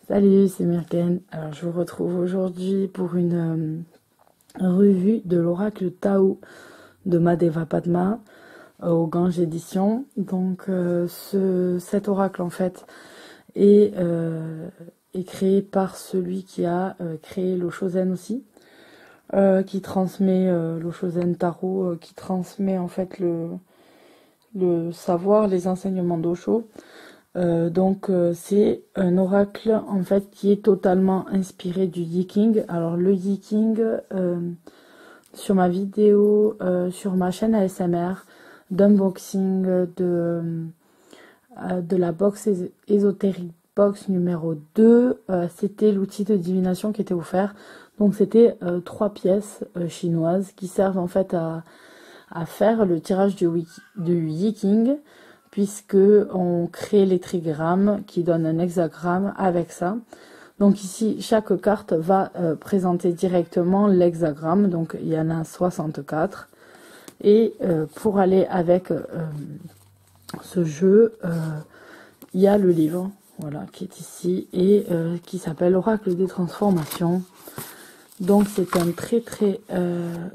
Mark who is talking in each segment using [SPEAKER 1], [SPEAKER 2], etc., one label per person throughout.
[SPEAKER 1] Salut, c'est Myrken. Alors, je vous retrouve aujourd'hui pour une revue de l'oracle Tao de Mahadeva Padma au Gange Édition. Donc, cet oracle, en fait, est créé par celui qui a créé l'Oshozen aussi, qui transmet l'Oshozen Tarot, qui transmet, en fait, le savoir, les enseignements d'Osho. C'est un oracle en fait qui est totalement inspiré du Yiking. Alors le Yiking, sur ma vidéo, sur ma chaîne ASMR d'unboxing de la box ésotérique box numéro 2, c'était l'outil de divination qui était offert. Donc c'était 3 pièces chinoises qui servent en fait à faire le tirage du Yiking, puisque on crée les trigrammes qui donnent un hexagramme avec ça. Donc ici, chaque carte va présenter directement l'hexagramme. Donc il y en a 64. Et pour aller avec ce jeu, il y a le livre, voilà, qui est ici et qui s'appelle Oracle des transformations. Donc c'est un très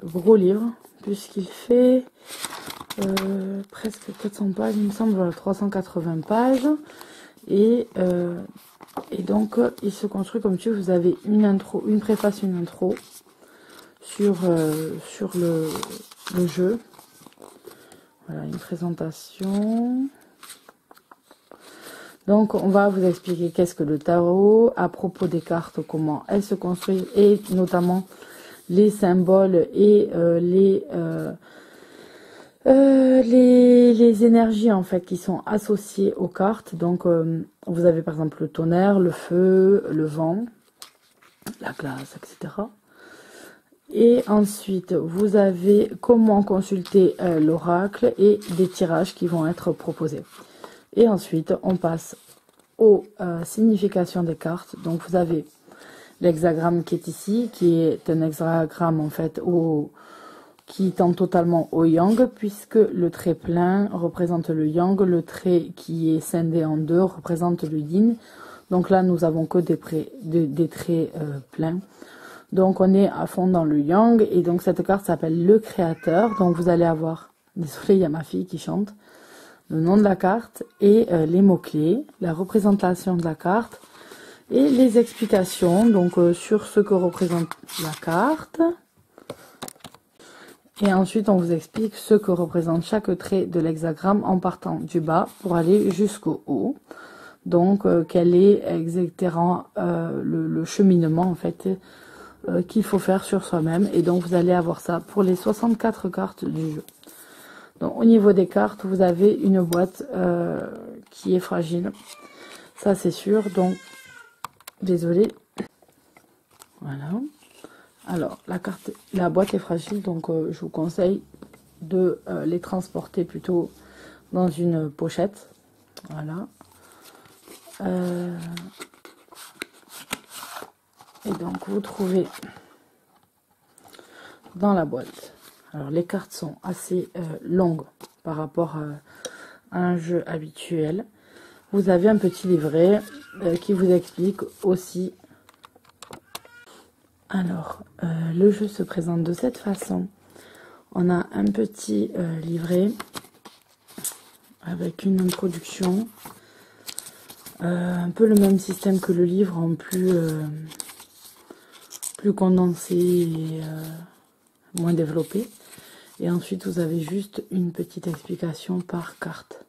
[SPEAKER 1] gros livre, puisqu'il fait presque 400 pages, il me semble, 380 pages. Et donc, il se construit comme tu veux. Vous avez une intro, une préface, une intro sur le jeu. Voilà, une présentation. Donc, on va vous expliquer qu'est-ce que le tarot, à propos des cartes, comment elles se construisent, et notamment les symboles et les énergies en fait qui sont associées aux cartes. Donc vous avez par exemple le tonnerre, le feu, le vent, la glace, etc. Et ensuite vous avez comment consulter l'oracle et des tirages qui vont être proposés. Et ensuite on passe aux significations des cartes. Donc vous avez l'hexagramme qui est ici, qui est un hexagramme en fait qui tend totalement au yang, puisque le trait plein représente le yang, le trait qui est scindé en deux représente le yin. Donc là, nous avons que des traits pleins. Donc on est à fond dans le yang, et donc cette carte s'appelle le créateur. Donc vous allez avoir, désolé, il y a ma fille qui chante, le nom de la carte et les mots-clés, la représentation de la carte et les explications donc sur ce que représente la carte. Et ensuite, on vous explique ce que représente chaque trait de l'hexagramme en partant du bas pour aller jusqu'au haut. Donc, quel est exactement le cheminement en fait qu'il faut faire sur soi-même. Et donc, vous allez avoir ça pour les 64 cartes du jeu. Donc, au niveau des cartes, vous avez une boîte qui est fragile. Ça, c'est sûr. Donc, désolé. Voilà. Alors, la boîte est fragile, donc je vous conseille de les transporter plutôt dans une pochette. Voilà. Et donc, vous trouvez dans la boîte. Alors, les cartes sont assez longues par rapport à un jeu habituel. Vous avez un petit livret qui vous explique aussi. Alors, le jeu se présente de cette façon. On a un petit livret avec une introduction. Un peu le même système que le livre, en plus condensé et moins développé. Et ensuite, vous avez juste une petite explication par carte.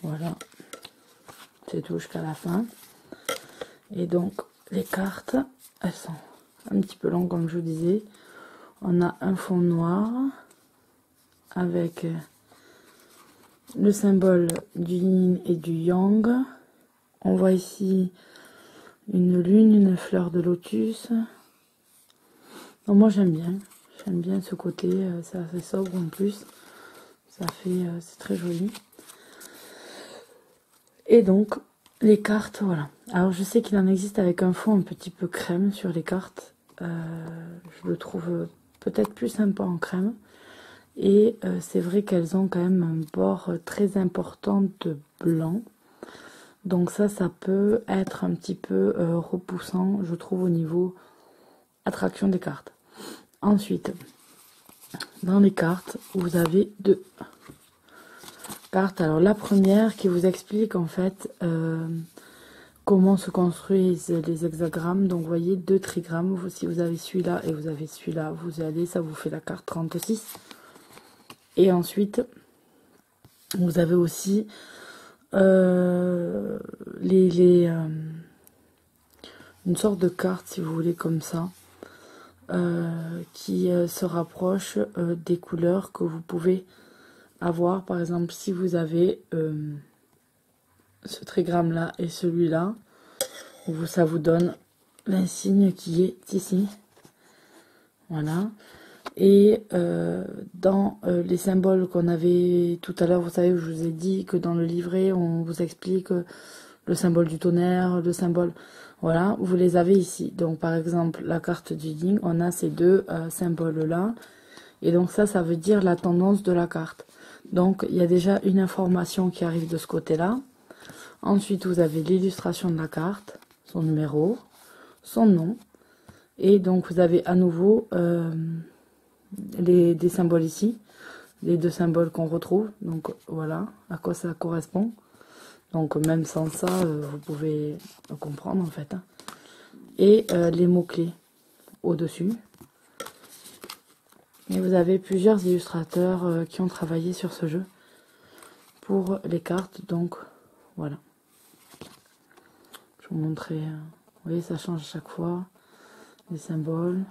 [SPEAKER 1] Voilà. C'est tout jusqu'à la fin. Et donc, les cartes, elles sont un petit peu longues comme je vous disais. On a un fond noir avec le symbole du yin et du yang. On voit ici une lune, une fleur de lotus. Donc moi j'aime bien ce côté, c'est assez sobre en plus. Ça fait, c'est très joli. Et donc les cartes, voilà. Alors je sais qu'il en existe avec un fond un petit peu crème sur les cartes. Je le trouve peut-être plus sympa en crème. Et c'est vrai qu'elles ont quand même un bord très important de blanc. Donc ça peut être un petit peu repoussant, je trouve, au niveau attraction des cartes. Ensuite, dans les cartes, vous avez 2 cartes. Alors la première qui vous explique en fait comment se construisent les hexagrammes. Donc vous voyez 2 trigrammes. Si vous avez celui-là et vous avez celui-là, vous allez, ça vous fait la carte 36. Et ensuite, vous avez aussi une sorte de carte, si vous voulez, comme ça, qui se rapproche des couleurs que vous pouvez avoir. Par exemple, si vous avez ce trigramme là et celui-là, ça vous donne l'insigne qui est ici. Voilà. Et dans les symboles qu'on avait tout à l'heure, vous savez, je vous ai dit que dans le livret, on vous explique le symbole du tonnerre, le symbole... Voilà, vous les avez ici. Donc, par exemple, la carte du yin, on a ces 2 symboles-là. Et donc, ça veut dire la tendance de la carte. Donc, il y a déjà une information qui arrive de ce côté-là. Ensuite, vous avez l'illustration de la carte, son numéro, son nom. Et donc, vous avez à nouveau des symboles ici. Les 2 symboles qu'on retrouve. Donc, voilà à quoi ça correspond. Donc, même sans ça, vous pouvez comprendre, en fait. Hein. Et les mots-clés au-dessus. Et vous avez plusieurs illustrateurs qui ont travaillé sur ce jeu pour les cartes. Donc, voilà. Je vais vous montrer. Vous voyez, ça change à chaque fois. Les symboles.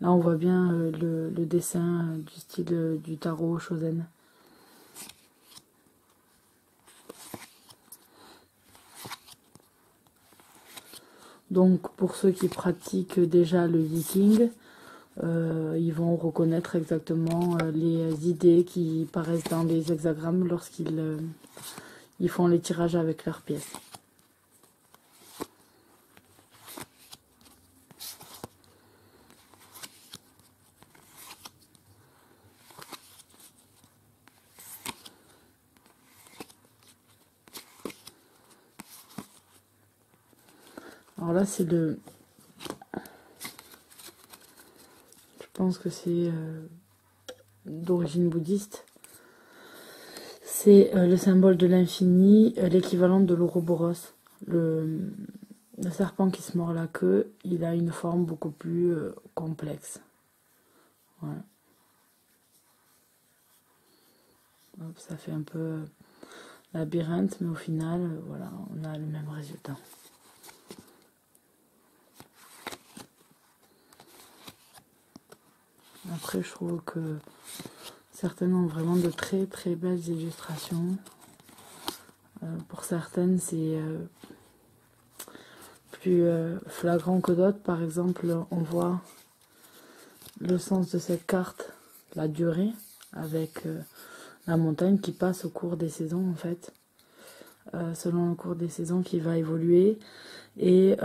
[SPEAKER 1] Là, on voit bien le dessin du style du tarot Shozen. Donc, pour ceux qui pratiquent déjà le Yiking, ils vont reconnaître exactement les idées qui paraissent dans les hexagrammes lorsqu'ils ils font les tirages avec leurs pièces. Alors là, c'est le... Je pense que c'est d'origine bouddhiste. C'est le symbole de l'infini, l'équivalent de l'Ouroboros. Le serpent qui se mord la queue, il a une forme beaucoup plus complexe. Voilà. Hop, ça fait un peu labyrinthe, mais au final, voilà, on a le même résultat. Après, je trouve que certaines ont vraiment de très très belles illustrations. Pour certaines, c'est plus flagrant que d'autres. Par exemple, on voit le sens de cette carte, la durée, avec la montagne qui passe au cours des saisons, en fait. Selon le cours des saisons qui va évoluer. Et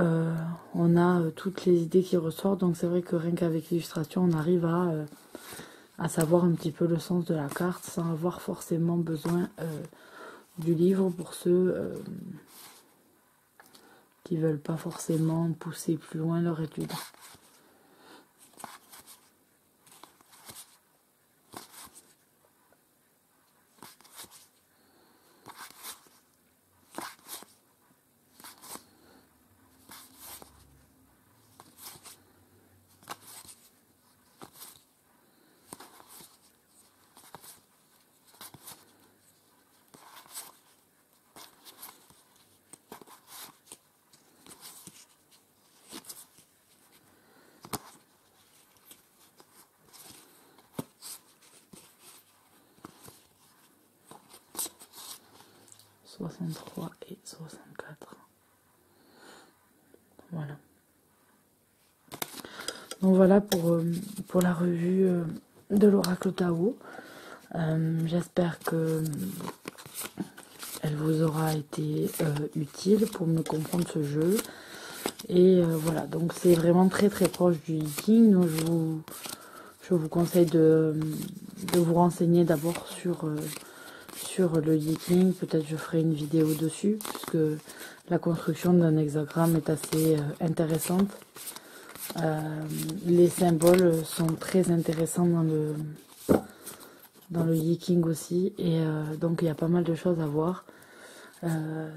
[SPEAKER 1] on a toutes les idées qui ressortent. Donc c'est vrai que rien qu'avec l'illustration, on arrive à savoir un petit peu le sens de la carte sans avoir forcément besoin du livre pour ceux qui veulent pas forcément pousser plus loin leur étude. « 63 et 64. Voilà. Donc voilà pour la revue de l'Oracle Tao. J'espère que elle vous aura été utile pour mieux comprendre ce jeu. Et voilà, donc c'est vraiment très très proche du Yiking. Donc je vous conseille de de vous renseigner d'abord sur le Yeking. Peut-être je ferai une vidéo dessus, puisque la construction d'un hexagramme est assez intéressante. Les symboles sont très intéressants dans le Yeking aussi, et donc il y a pas mal de choses à voir.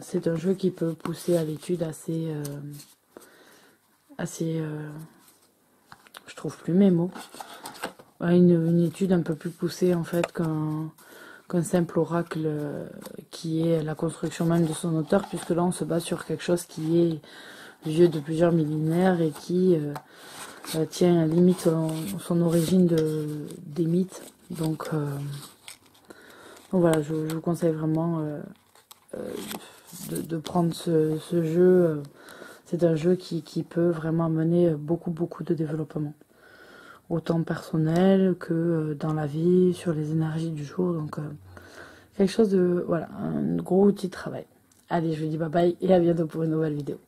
[SPEAKER 1] C'est un jeu qui peut pousser à l'étude assez, je trouve plus mes mots, une étude un peu plus poussée en fait qu'un simple oracle qui est la construction même de son auteur, puisque là on se base sur quelque chose qui est vieux de plusieurs millénaires et qui tient limite son origine des mythes. Donc voilà, je vous conseille vraiment de prendre ce jeu. C'est un jeu qui peut vraiment amener beaucoup de développement, autant personnel que dans la vie, sur les énergies du jour. Donc quelque chose de, voilà, un gros outil de travail. Allez, je vous dis bye bye et à bientôt pour une nouvelle vidéo.